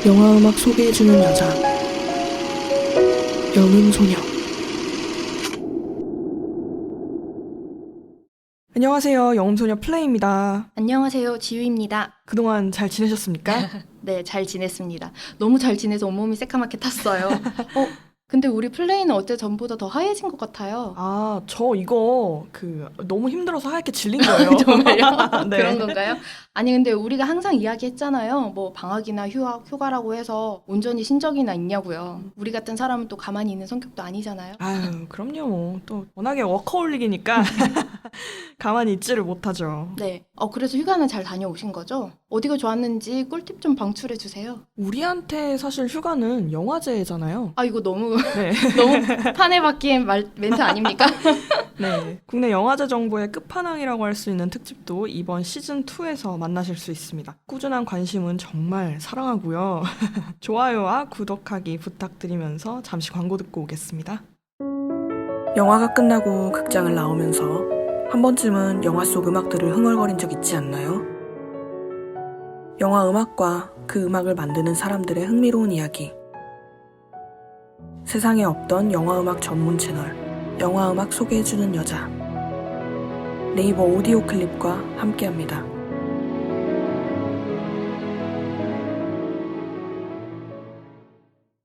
영화음악 소개해주는 여자 영음소녀. 안녕하세요, 영음소녀 플레이입니다. 안녕하세요, 지유입니다. 그동안 잘 지내셨습니까? 네, 잘 지냈습니다. 너무 잘 지내서 온몸이 새까맣게 탔어요. 근데 우리 플레이는 어째 전보다 더 하얘진 것 같아요. 저 이거 너무 힘들어서 하얗게 질린 거예요. 정말요? 네. 그런 건가요? 아니, 근데 우리가 항상 이야기했잖아요. 뭐 방학이나 휴가라고 해서 온전히 신적이나 있냐고요. 우리 같은 사람은 또 가만히 있는 성격도 아니잖아요. 아유, 그럼요. 뭐. 또 워낙에 워커홀릭이니까 가만히 있지를 못하죠. 네. 그래서 휴가는 잘 다녀오신 거죠? 어디가 좋았는지 꿀팁 좀 방출해 주세요. 우리한테 사실 휴가는 영화제잖아요. 이거 너무 네. 너무 판에 박힌 멘트 아닙니까? 네, 국내 영화제 정보의 끝판왕이라고 할 수 있는 특집도 이번 시즌2에서 만나실 수 있습니다. 꾸준한 관심은 정말 사랑하고요. 좋아요와 구독하기 부탁드리면서 잠시 광고 듣고 오겠습니다. 영화가 끝나고 극장을 나오면서 한 번쯤은 영화 속 음악들을 흥얼거린 적 있지 않나요? 영화 음악과 그 음악을 만드는 사람들의 흥미로운 이야기. 세상에 없던 영화 음악 전문 채널 영화 음악 소개해주는 여자 네이버 오디오 클립과 함께합니다.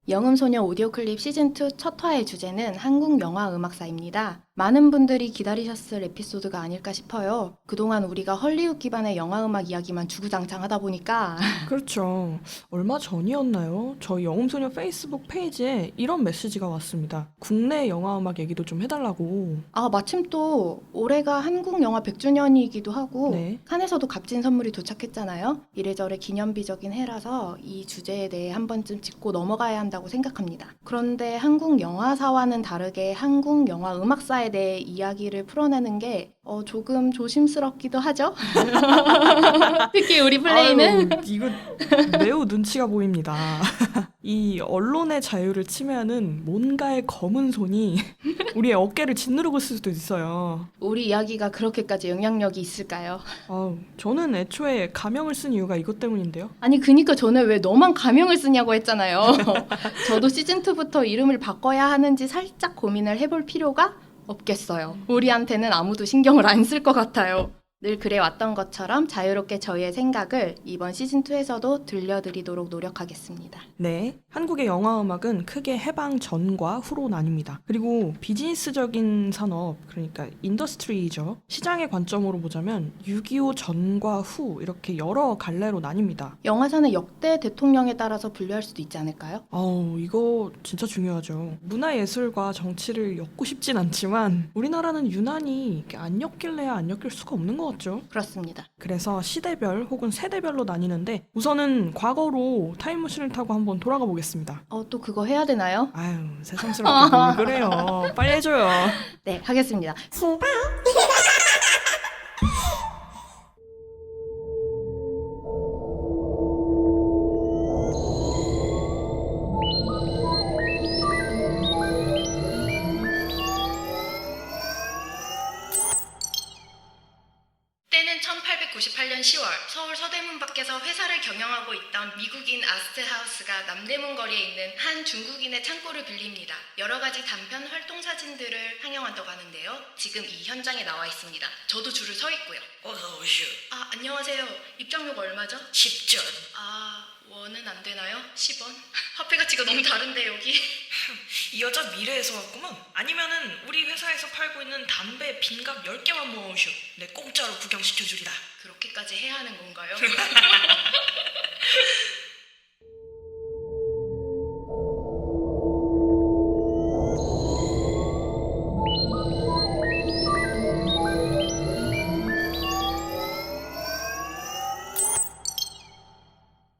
영음소녀 오디오 클립 시즌2 첫 화의 주제는 한국 영화 음악사입니다. 많은 분들이 기다리셨을 에피소드가 아닐까 싶어요. 그동안 우리가 헐리우드 기반의 영화 음악 이야기만 주구장창 하다 보니까 그렇죠. 얼마 전이었나요? 저희 영음소녀 페이스북 페이지에 이런 메시지가 왔습니다. 국내 영화 음악 얘기도 좀 해달라고. 마침 또 올해가 한국 영화 100주년이기도 하고 네. 칸에서도 값진 선물이 도착했잖아요. 이래저래 기념비적인 해라서 이 주제에 대해 한 번쯤 짚고 넘어가야 한다고 생각합니다. 그런데 한국 영화사와는 다르게 한국 영화 음악사에 대해 이야기를 풀어내는 게 조금 조심스럽기도 하죠. 특히 우리 플레이는 아유, 이거 매우 눈치가 보입니다. 이 언론의 자유를 침해하는 뭔가의 검은 손이 우리의 어깨를 짓누르고 있을 수도 있어요. 우리 이야기가 그렇게까지 영향력이 있을까요? 저는 애초에 가명을 쓴 이유가 이것 때문인데요. 아니 그니까 전에 왜 너만 가명을 쓰냐고 했잖아요. 저도 시즌2부터 이름을 바꿔야 하는지 살짝 고민을 해볼 필요가 없겠어요. 우리한테는 아무도 신경을 안 쓸 것 같아요. 늘 그래왔던 것처럼 자유롭게 저희의 생각을 이번 시즌2에서도 들려드리도록 노력하겠습니다. 네, 한국의 영화 음악은 크게 해방 전과 후로 나뉩니다. 그리고 비즈니스적인 산업, 그러니까 인더스트리죠. 시장의 관점으로 보자면 6.25 전과 후 이렇게 여러 갈래로 나뉩니다. 영화사는 역대 대통령에 따라서 분류할 수도 있지 않을까요? 이거 진짜 중요하죠. 문화예술과 정치를 엮고 싶진 않지만 우리나라는 유난히 안 엮일래야 안 엮일 수가 없는 것 같죠. 그렇습니다. 그래서 시대별 혹은 세대별로 나뉘는데 우선은 과거로 타임머신을 타고 한번 돌아가 보겠습니다. 또 그거 해야 되나요? 아유, 새삼스럽게 뭘 그래요. 빨리 해줘요. 네, 하겠습니다. 때는 1898년 10월 서울 서대문 밖에서 회사를 경영하고 있던 미국인 아스트하우스가 남대문 거리에 있는 한 중국인의 창고를 빌립니다. 여러 가지 단편 활동 사진들을 상영한다고 하는데요. 지금 이 현장에 나와 있습니다. 저도 줄을 서 있고요. 어서 오시오. 안녕하세요. 입장료가 얼마죠? 10전. 원은 안 되나요? 10원? 화폐 가치가 너무 다른데 여기. 이 여자 미래에서 왔구만. 아니면은 우리 회사에서 팔고 있는 담배 빈각 10개만 모아오시오. 내 공짜로 구경시켜주리라. 그렇게까지 해야 하는 건가요?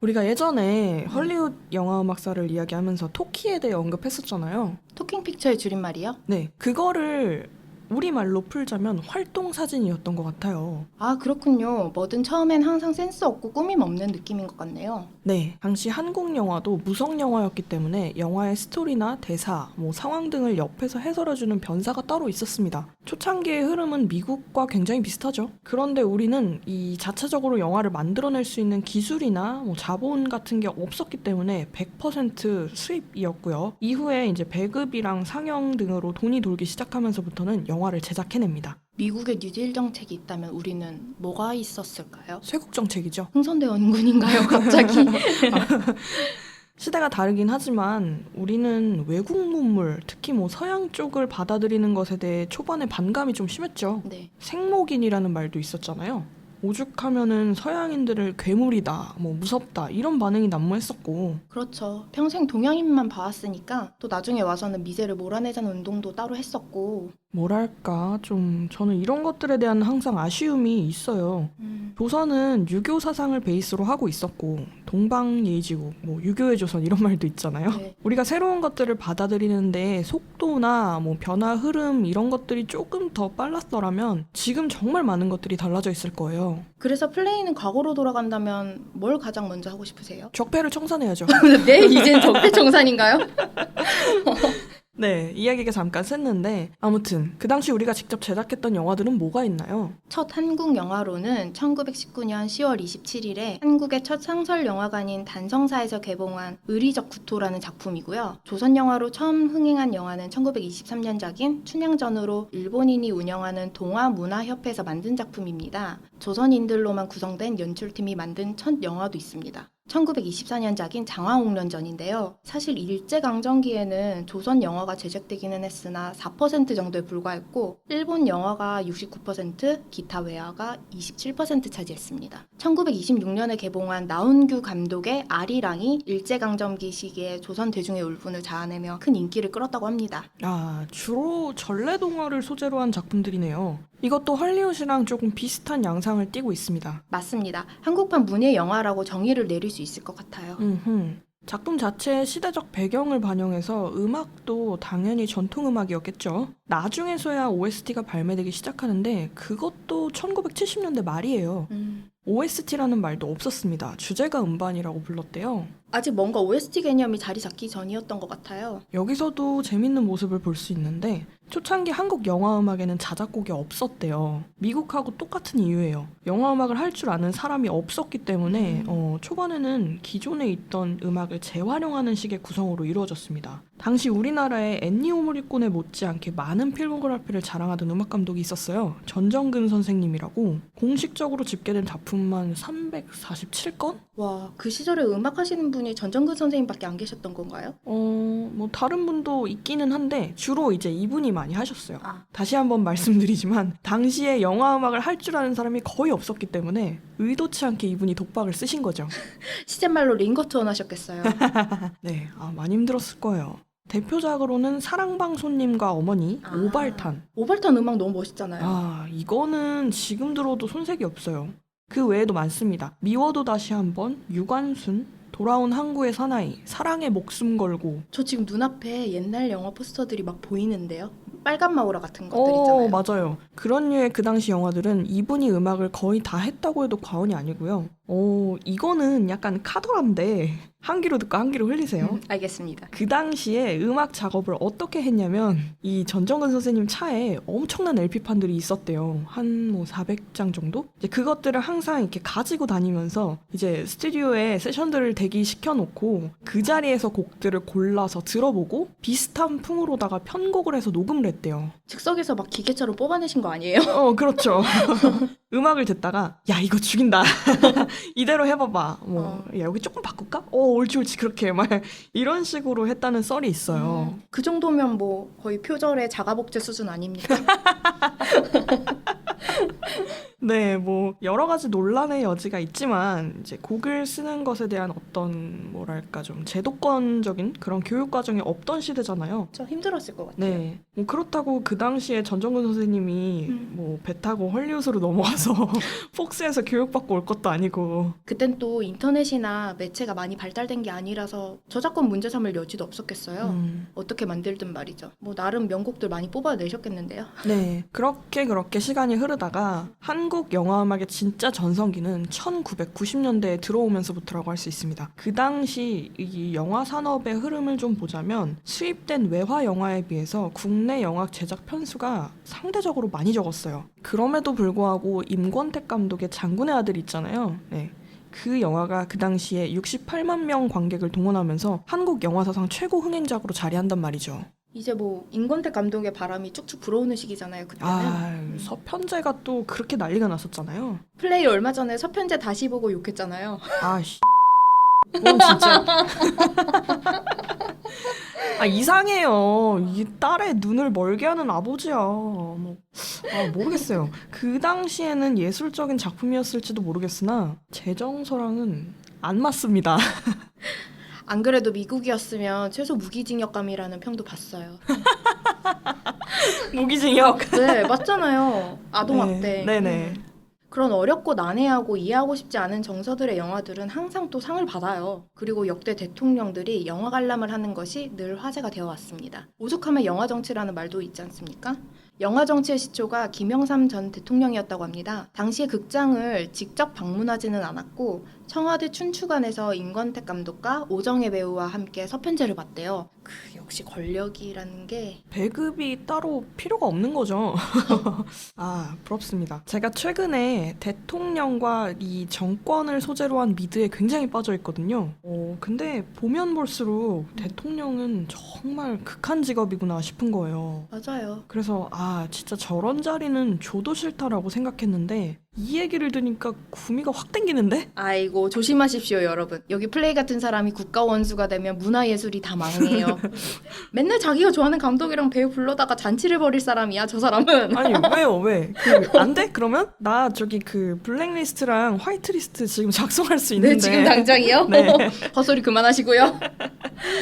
우리가 예전에 헐리우드 영화 음악사를 이야기하면서 토키에 대해 언급했었잖아요. 토킹 픽처의 줄임말이요? 네, 그거를 우리말로 풀자면 활동 사진이었던 것 같아요. 아, 그렇군요. 뭐든 처음엔 항상 센스 없고 꾸밈 없는 느낌인 것 같네요. 네, 당시 한국 영화도 무성 영화였기 때문에 영화의 스토리나 대사, 상황 등을 옆에서 해설해주는 변사가 따로 있었습니다. 초창기의 흐름은 미국과 굉장히 비슷하죠. 그런데 우리는 이 자체적으로 영화를 만들어낼 수 있는 기술이나 자본 같은 게 없었기 때문에 100% 수입이었고요. 이후에 이제 배급이랑 상영 등으로 돈이 돌기 시작하면서부터는 영화를 제작해냅니다. 미국의 뉴딜 정책이 있다면 우리는 뭐가 있었을까요? 쇄국 정책이죠. 흥선대 원군인가요, 갑자기? 시대가 다르긴 하지만 우리는 외국 문물, 특히 서양 쪽을 받아들이는 것에 대해 초반에 반감이 좀 심했죠. 네. 생목인이라는 말도 있었잖아요. 오죽하면은 서양인들을 괴물이다, 무섭다 이런 반응이 난무했었고. 그렇죠. 평생 동양인만 봐왔으니까 또 나중에 와서는 미제를 몰아내자는 운동도 따로 했었고. 뭐랄까 저는 이런 것들에 대한 항상 아쉬움이 있어요. 조선은 유교 사상을 베이스로 하고 있었고 동방예의지국, 유교의 조선 이런 말도 있잖아요. 네. 우리가 새로운 것들을 받아들이는데 속도나 변화 흐름 이런 것들이 조금 더 빨랐더라면 지금 정말 많은 것들이 달라져 있을 거예요. 그래서 플레이는 과거로 돌아간다면 뭘 가장 먼저 하고 싶으세요? 적폐를 청산해야죠. 네, 이젠 적폐청산인가요? 네, 이야기가 잠깐 샜는데 아무튼 그 당시 우리가 직접 제작했던 영화들은 뭐가 있나요? 첫 한국 영화로는 1919년 10월 27일에 한국의 첫 상설 영화관인 단성사에서 개봉한 의리적 구토라는 작품이고요. 조선 영화로 처음 흥행한 영화는 1923년작인 춘향전으로 일본인이 운영하는 동아문화협회에서 만든 작품입니다. 조선인들로만 구성된 연출팀이 만든 첫 영화도 있습니다. 1924년작인 장화홍련전인데요. 사실 일제강점기에는 조선 영화가 제작되기는 했으나 4% 정도에 불과했고 일본 영화가 69%, 기타 외화가 27% 차지했습니다. 1926년에 개봉한 나운규 감독의 아리랑이 일제강점기 시기에 조선 대중의 울분을 자아내며 큰 인기를 끌었다고 합니다. 주로 전래동화를 소재로 한 작품들이네요. 이것도 헐리우드랑 조금 비슷한 양상을 띠고 있습니다. 맞습니다. 한국판 문예 영화라고 정의를 내릴 수 있을 것 같아요. 작품 자체의 시대적 배경을 반영해서 음악도 당연히 전통음악이었겠죠. 나중에서야 OST가 발매되기 시작하는데 그것도 1970년대 말이에요. OST라는 말도 없었습니다. 주제가 음반이라고 불렀대요. 아직 뭔가 OST 개념이 자리 잡기 전이었던 것 같아요. 여기서도 재밌는 모습을 볼 수 있는데 초창기 한국 영화음악에는 자작곡이 없었대요. 미국하고 똑같은 이유예요. 영화음악을 할 줄 아는 사람이 없었기 때문에 초반에는 기존에 있던 음악을 재활용하는 식의 구성으로 이루어졌습니다. 당시 우리나라에 엔니오 모리코네 못지않게 많은 필모그래피를 자랑하던 음악감독이 있었어요. 전정근 선생님이라고. 공식적으로 집계된 작품만 347건? 와, 그 시절에 음악 하시는 분이 전정근 선생님밖에 안 계셨던 건가요? 다른 분도 있기는 한데 주로 이제 이분이 많이 하셨어요. 아. 다시 한번 말씀드리지만 당시에 영화음악을 할 줄 아는 사람이 거의 없었기 때문에 의도치 않게 이분이 독박을 쓰신 거죠. 시제말로 링거트원 하셨겠어요. 네, 많이 힘들었을 거예요. 대표작으로는 사랑방손님과 어머니, 오발탄. 오발탄 음악 너무 멋있잖아요. 이거는 지금 들어도 손색이 없어요. 그 외에도 많습니다. 미워도 다시 한번, 유관순, 돌아온 항구의 사나이, 사랑에 목숨 걸고. 저 지금 눈앞에 옛날 영화 포스터들이 막 보이는데요. 빨간 마우라 같은 것들 있잖아요. 맞아요. 그런 류의 그 당시 영화들은 이분이 음악을 거의 다 했다고 해도 과언이 아니고요. 이거는 약간 카더라인데 한 귀로 듣고 한 귀로 흘리세요. 알겠습니다. 그 당시에 음악 작업을 어떻게 했냐면 이 전정근 선생님 차에 엄청난 LP판들이 있었대요. 한 400장 정도? 이제 그것들을 항상 이렇게 가지고 다니면서 이제 스튜디오에 세션들을 대기시켜 놓고 그 자리에서 곡들을 골라서 들어보고 비슷한 풍으로다가 편곡을 해서 녹음을 했대요. 즉석에서 막 기계처럼 뽑아내신 거 아니에요? 그렇죠. 음악을 듣다가 야 이거 죽인다. 이대로 해봐봐. 야 여기 조금 바꿀까? 옳지 그렇게 막 이런 식으로 했다는 썰이 있어요. 그 정도면 뭐 거의 표절의 자가복제 수준 아닙니까? 네, 뭐 여러 가지 논란의 여지가 있지만 이제 곡을 쓰는 것에 대한 어떤 뭐랄까 좀 제도권적인 그런 교육 과정이 없던 시대잖아요. 저 힘들었을 것 같아요. 네, 뭐 그렇다고 그 당시에 전정근 선생님이 뭐 배 타고 헐리우드로 넘어가서 폭스에서 교육받고 올 것도 아니고. 그땐 또 인터넷이나 매체가 많이 발달된 게 아니라서 저작권 문제 삼을 여지도 없었겠어요. 어떻게 만들든 말이죠. 뭐 나름 명곡들 많이 뽑아내셨겠는데요. 네, 그렇게 시간이 흐르다가 한국 영화음악의 진짜 전성기는 1990년대에 들어오면서부터라고 할 수 있습니다. 그 당시 이 영화 산업의 흐름을 좀 보자면 수입된 외화 영화에 비해서 국내 영화 제작 편수가 상대적으로 많이 적었어요. 그럼에도 불구하고 임권택 감독의 장군의 아들 있잖아요. 네. 그 영화가 그 당시에 68만 명 관객을 동원하면서 한국 영화 사상 최고 흥행작으로 자리한단 말이죠. 이제 뭐 임권택 감독의 바람이 쭉쭉 불어오는 시기잖아요. 그때는. 서편제가 또 그렇게 난리가 났었잖아요. 플레이 얼마 전에 서편제 다시 보고 욕했잖아요. 그건 진짜. 이상해요. 이 딸의 눈을 멀게 하는 아버지야. 모르겠어요. 그 당시에는 예술적인 작품이었을지도 모르겠으나 재정서랑은 안 맞습니다. 안 그래도 미국이었으면 최소 무기징역감이라는 평도 봤어요. 무기징역. 네, 맞잖아요. 아동학대. 네네. 그런 어렵고 난해하고 이해하고 싶지 않은 정서들의 영화들은 항상 또 상을 받아요. 그리고 역대 대통령들이 영화 관람을 하는 것이 늘 화제가 되어 왔습니다. 오죽하면 영화 정치라는 말도 있지 않습니까? 영화 정치의 시초가 김영삼 전 대통령이었다고 합니다. 당시에 극장을 직접 방문하지는 않았고 청와대 춘추관에서 임권택 감독과 오정혜 배우와 함께 서편제를 봤대요. 역시 권력이라는 게 배급이 따로 필요가 없는 거죠. 부럽습니다. 제가 최근에 대통령과 이 정권을 소재로 한 미드에 굉장히 빠져 있거든요. 근데 보면 볼수록 대통령은 정말 극한 직업이구나 싶은 거예요. 맞아요. 그래서 진짜 저런 자리는 줘도 싫다라고 생각했는데 이 얘기를 들으니까 구미가 확 땡기는데? 아이고 조심하십시오 여러분. 여기 플레이 같은 사람이 국가 원수가 되면 문화예술이 다 망해요. 맨날 자기가 좋아하는 감독이랑 배우 불러다가 잔치를 벌일 사람이야 저 사람은. 아니 왜요 왜? 안 돼? 그러면? 나 저기 그 블랙리스트랑 화이트리스트 지금 작성할 수 있는데. 네 지금 당장이요? 네. 헛소리 그만하시고요.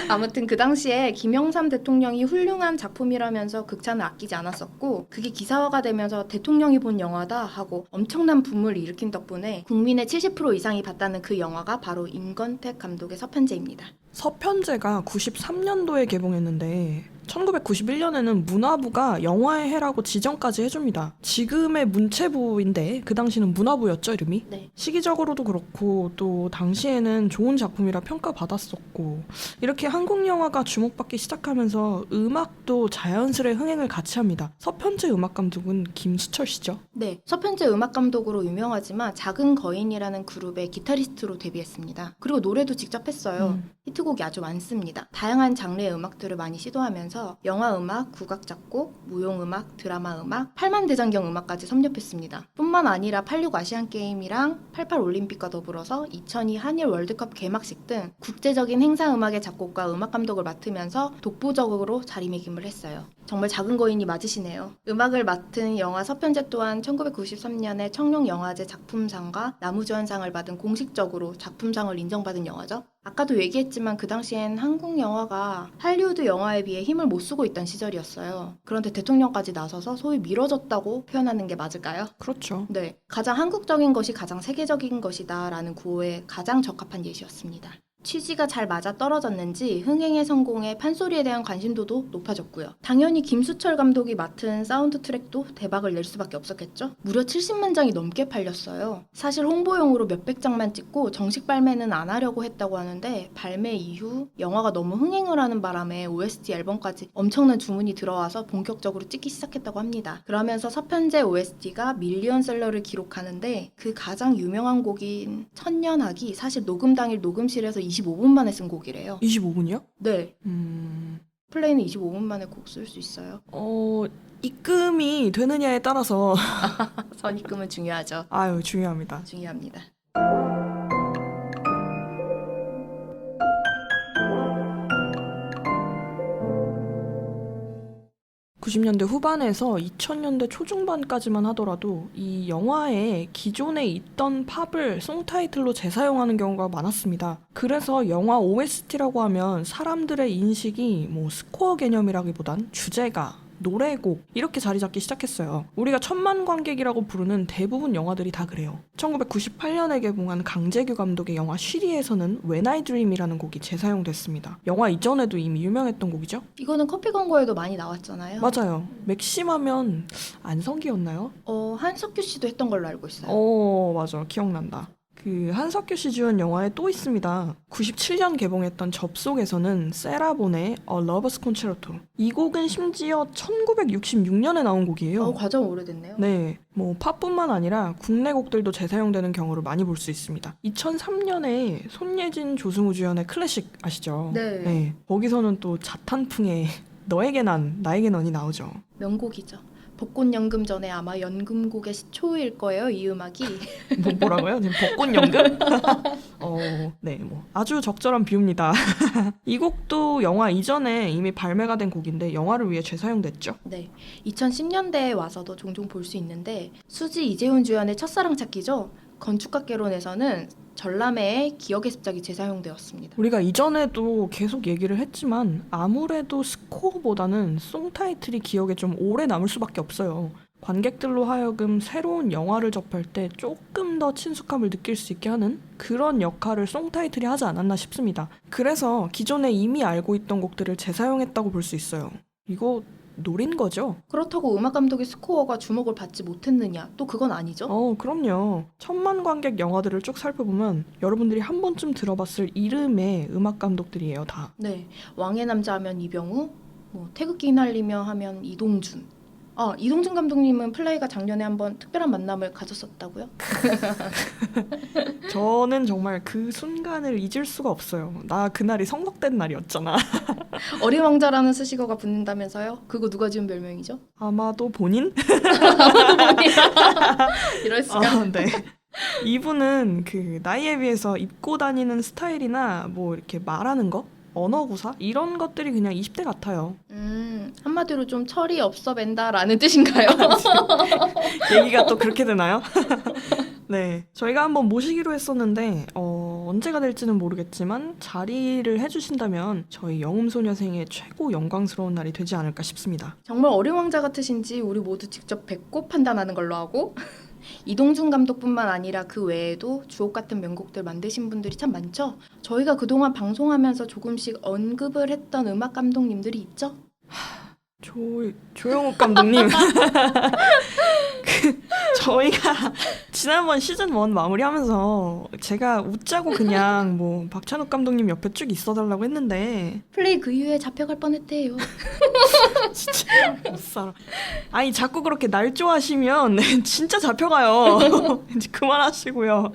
아무튼 그 당시에 김영삼 대통령이 훌륭한 작품이라면서 극찬을 아끼지 않았었고 그게 기사화가 되면서 대통령이 본 영화다 하고 엄청난 붐을 일으킨 덕분에 국민의 70% 이상이 봤다는 그 영화가 바로 임권택 감독의 서편제입니다. 서편제가 93년도에 개봉했는데 1991년에는 문화부가 영화의 해라고 지정까지 해줍니다. 지금의 문체부인데 그 당시는 문화부였죠, 이름이? 네. 시기적으로도 그렇고 또 당시에는 좋은 작품이라 평가받았었고 이렇게 한국 영화가 주목받기 시작하면서 음악도 자연스레 흥행을 같이 합니다. 서편제 음악 감독은 김수철 씨죠? 네, 서편제 음악 감독으로 유명하지만 작은 거인이라는 그룹의 기타리스트로 데뷔했습니다. 그리고 노래도 직접 했어요. 히트곡이 아주 많습니다. 다양한 장르의 음악들을 많이 시도하면서 영화 음악, 국악 작곡, 무용 음악, 드라마 음악, 팔만대장경 음악까지 섭렵했습니다. 뿐만 아니라 86 아시안 게임이랑 88 올림픽과 더불어서 2002 한일 월드컵 개막식 등 국제적인 행사 음악의 작곡과 음악 감독을 맡으면서 독보적으로 자리매김을 했어요. 정말 작은 거인이 맞으시네요. 음악을 맡은 영화 서편제 또한 1993년에 청룡영화제 작품상과 나무주연상을 받은 공식적으로 작품상을 인정받은 영화죠. 아까도 얘기했지만 그 당시엔 한국 영화가 할리우드 영화에 비해 힘을 못 쓰고 있던 시절이었어요. 그런데 대통령까지 나서서 소위 미뤄졌다고 표현하는 게 맞을까요? 그렇죠. 네, 가장 한국적인 것이 가장 세계적인 것이다 라는 구호에 가장 적합한 예시였습니다. 취지가 잘 맞아떨어졌는지 흥행의 성공에 판소리에 대한 관심도도 높아졌고요. 당연히 김수철 감독이 맡은 사운드 트랙도 대박을 낼 수밖에 없었겠죠? 무려 70만 장이 넘게 팔렸어요. 사실 홍보용으로 몇백 장만 찍고 정식 발매는 안 하려고 했다고 하는데 발매 이후 영화가 너무 흥행을 하는 바람에 OST 앨범까지 엄청난 주문이 들어와서 본격적으로 찍기 시작했다고 합니다. 그러면서 서편제 OST가 밀리언셀러를 기록하는데 그 가장 유명한 곡인 천년학이 사실 녹음 당일 녹음실에서 25분 만에 쓴 곡이래요. 25분이요? 네. 플레이는 25분 만에 곡 쓸 수 있어요. 입금이 되느냐에 따라서 선입금은 중요하죠. 중요합니다. 중요합니다. 90년대 후반에서 2000년대 초중반까지만 하더라도 이 영화에 기존에 있던 팝을 송타이틀로 재사용하는 경우가 많았습니다. 그래서 영화 OST라고 하면 사람들의 인식이 뭐 스코어 개념이라기보단 주제가, 노래곡 이렇게 자리 잡기 시작했어요. 우리가 천만 관객이라고 부르는 대부분 영화들이 다 그래요. 1998년에 개봉한 강재규 감독의 영화 쉬리에서는 When I Dream이라는 곡이 재사용됐습니다. 영화 이전에도 이미 유명했던 곡이죠? 이거는 커피 광고에도 많이 나왔잖아요. 맞아요. 맥심하면 안성기였나요? 한석규 씨도 했던 걸로 알고 있어요. 맞아. 기억난다. 그 한석규 씨 주연 영화에 또 있습니다. 97년 개봉했던 접속에서는 세라본의 A Lover's Concerto. 이 곡은 심지어 1966년에 나온 곡이에요. 과정 오래됐네요. 네, 뭐 팝뿐만 아니라 국내 곡들도 재사용되는 경우를 많이 볼 수 있습니다. 2003년에 손예진, 조승우 주연의 클래식 아시죠? 네. 거기서는 또 자탄풍의 너에게 난, 나에게 넌이 나오죠. 명곡이죠. 벚꽃연금 전에 아마 연금곡의 시초일 거예요, 이 음악이. 뭐라고요? 지금 벚꽃연금? 네, 뭐 아주 적절한 비유입니다. 이 곡도 영화 이전에 이미 발매가 된 곡인데 영화를 위해 재사용됐죠. 네, 2010년대에 와서도 종종 볼 수 있는데 수지 이재훈 주연의 첫사랑 찾기죠. 건축학개론에서는 전람회의 기억의 습작이 재사용되었습니다. 우리가 이전에도 계속 얘기를 했지만 아무래도 스코어보다는 송타이틀이 기억에 좀 오래 남을 수밖에 없어요. 관객들로 하여금 새로운 영화를 접할 때 조금 더 친숙함을 느낄 수 있게 하는 그런 역할을 송타이틀이 하지 않았나 싶습니다. 그래서 기존에 이미 알고 있던 곡들을 재사용했다고 볼 수 있어요. 이거 노린 거죠? 그렇다고 음악 감독의 스코어가 주목을 받지 못했느냐? 또 그건 아니죠? 그럼요. 천만 관객 영화들을 쭉 살펴보면 여러분들이 한 번쯤 들어봤을 이름의 음악 감독들이에요, 다. 네, 왕의 남자 하면 이병우, 태극기 휘날리며 하면 이동준. 이동준 감독님은 플레이가 작년에 한번 특별한 만남을 가졌었다고요? 저는 정말 그 순간을 잊을 수가 없어요. 나 그날이 성덕된 날이었잖아. 어린 왕자라는 수식어가 붙는다면서요? 그거 누가 지은 별명이죠? 아마도 본인? 이럴 수가. 네. 이분은 그 나이에 비해서 입고 다니는 스타일이나 뭐 이렇게 말하는 거? 언어 구사? 이런 것들이 그냥 20대 같아요. 한마디로 좀 철이 없어 벤다라는 뜻인가요? 얘기가 또 그렇게 되나요? 네, 저희가 한번 모시기로 했었는데 언제가 될지는 모르겠지만 자리를 해주신다면 저희 영음소녀생의 최고 영광스러운 날이 되지 않을까 싶습니다. 정말 어린 왕자 같으신지 우리 모두 직접 뵙고 판단하는 걸로 하고 이동준 감독뿐만 아니라 그 외에도 주옥 같은 명곡들 만드신 분들이 참 많죠? 저희가 그동안 방송하면서 조금씩 언급을 했던 음악 감독님들이 있죠? 조영욱 감독님. 저희가 지난번 시즌 1 마무리하면서 제가 웃자고 그냥 뭐 박찬욱 감독님 옆에 쭉 있어달라고 했는데 플레이 그 이후에 잡혀갈 뻔했대요. 진짜 못 살아. 아니 자꾸 그렇게 날 좋아하시면 진짜 잡혀가요. 이제 그만하시고요.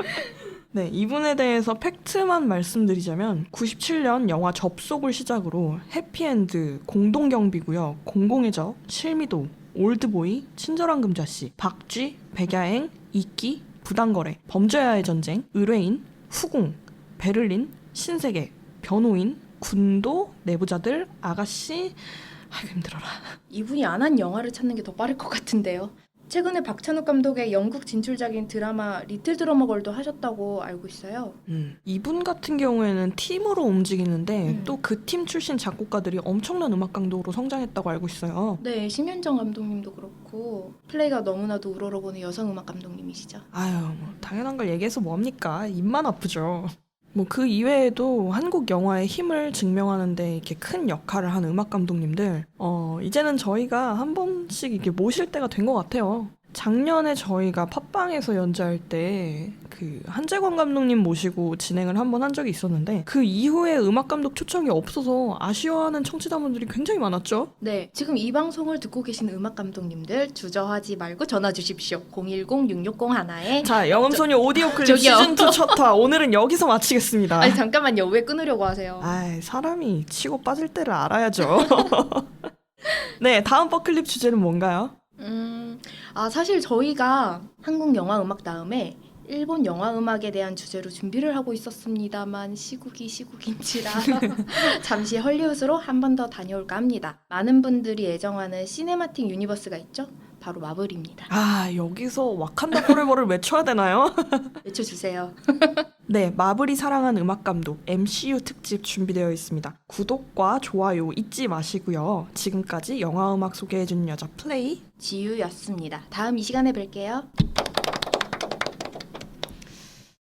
네, 이분에 대해서 팩트만 말씀드리자면 97년 영화 접속을 시작으로 해피엔드, 공동경비구역, 공공의 적, 실미도, 올드보이, 친절한 금자씨, 박쥐, 백야행, 이끼, 부당거래, 범죄와의 전쟁, 의뢰인, 후궁, 베를린, 신세계, 변호인, 군도, 내부자들, 아가씨. 아이고 힘들어라. 이분이 안 한 영화를 찾는 게 더 빠를 것 같은데요. 최근에 박찬욱 감독의 영국 진출작인 드라마 리틀 드러머걸도 하셨다고 알고 있어요. 이분 같은 경우에는 팀으로 움직이는데 또 그 팀 출신 작곡가들이 엄청난 음악 강도로 성장했다고 알고 있어요. 네, 심윤정 감독님도 그렇고 플레이가 너무나도 우러러보는 여성 음악 감독님이시죠. 아유, 뭐 당연한 걸 얘기해서 뭐합니까? 입만 아프죠. 뭐 그 이외에도 한국 영화의 힘을 증명하는데 이렇게 큰 역할을 한 음악 감독님들 이제는 저희가 한 번씩 이렇게 모실 때가 된 것 같아요. 작년에 저희가 팟빵에서 연재할 때 그 한재권 감독님 모시고 진행을 한 번 한 적이 있었는데 그 이후에 음악 감독 초청이 없어서 아쉬워하는 청취자분들이 굉장히 많았죠. 네, 지금 이 방송을 듣고 계신 음악 감독님들 주저하지 말고 전화 주십시오. 010-6601에 자, 영음소녀 오디오 클립 저기요. 시즌2 첫화 오늘은 여기서 마치겠습니다. 아니 잠깐만요. 왜 끊으려고 하세요? 아이, 사람이 치고 빠질 때를 알아야죠. 네, 다음 버클립 주제는 뭔가요? 사실 저희가 한국 영화 음악 다음에 일본 영화 음악에 대한 주제로 준비를 하고 있었습니다만 시국인지라 잠시 헐리우드로 한 번 더 다녀올까 합니다. 많은 분들이 애정하는 시네마틱 유니버스가 있죠? 바로 마블입니다. 아, 여기서 와칸다 포레버를 외쳐야 되나요? 외쳐주세요. 네, 마블이 사랑한 음악 감독 MCU 특집 준비되어 있습니다. 구독과 좋아요 잊지 마시고요. 지금까지 영화 음악 소개해준 여자 플레이 지유였습니다. 다음 이 시간에 뵐게요.